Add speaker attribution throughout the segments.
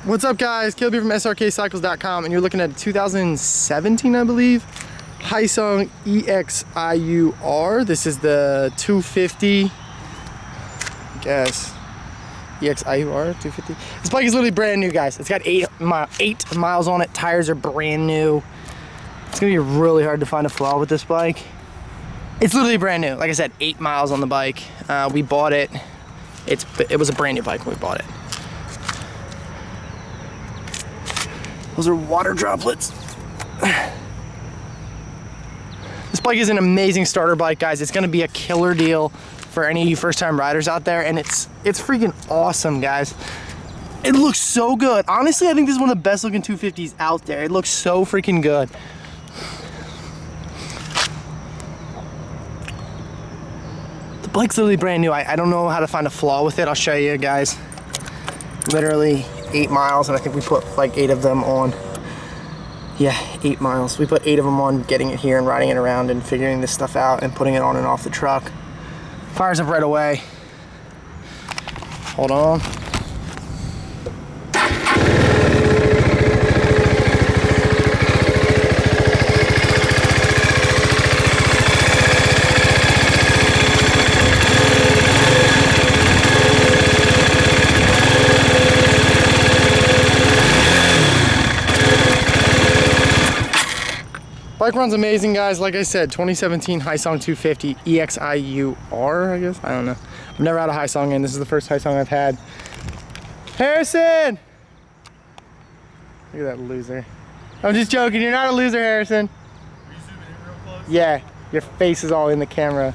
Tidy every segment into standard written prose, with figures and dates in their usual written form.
Speaker 1: What's up guys, Caleb here from Srkcycles.com, and you're looking at 2017, I believe, Hyosung EXIUR. This is the 250, I guess, EXIUR 250. This bike is literally brand new, guys. It's got 8 miles on it, tires are brand new. It's gonna be really hard to find a flaw with this bike. It's literally brand new. Like I said, 8 miles on the bike. We bought it. It was a brand new bike when we bought it. Those are water droplets. This bike is an amazing starter bike, guys. It's gonna be a killer deal for any of you first-time riders out there, and it's freaking awesome, guys. It looks so good. Honestly, I think this is one of the best looking 250s out there. It looks so freaking good. The bike's literally brand new. I don't know how to find a flaw with it. I'll show you guys. Literally 8 miles, and I think we put like 8 of them on. Yeah, 8 miles. We put 8 of them on getting it here and riding it around and figuring this stuff out and putting it on and off the truck. Fires up right away. Hold on. Bike runs amazing, guys. Like I said, 2017 Hyosung 250 EXIUR, I guess. I don't know. I've never had a Hyosung, and this is the first Hyosung I've had. Harrison! Look at that loser. I'm just joking. You're not a loser, Harrison.
Speaker 2: Are you zooming in real close?
Speaker 1: Yeah. Your face is all in the camera.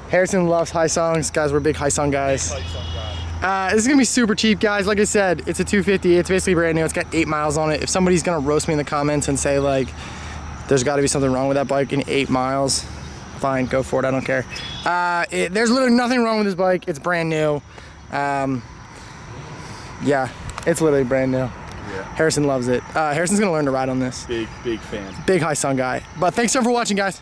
Speaker 1: Harrison loves Hyosung. Guys, we're big Hyosung guys.
Speaker 2: Big Hyosung guy.
Speaker 1: This is gonna be super cheap, guys. Like I said, it's a 250. It's basically brand new. It's got 8 miles on it. If somebody's gonna roast me in the comments and say like, there's got to be something wrong with that bike in 8 miles, fine, go for it, I don't care. There's literally nothing wrong with this bike. It's brand new. Yeah, it's literally brand new.
Speaker 2: Yeah.
Speaker 1: Harrison loves it. Harrison's gonna learn to ride on this.
Speaker 2: Big fan.
Speaker 1: Big Hyosung guy. But thanks so much for watching, guys.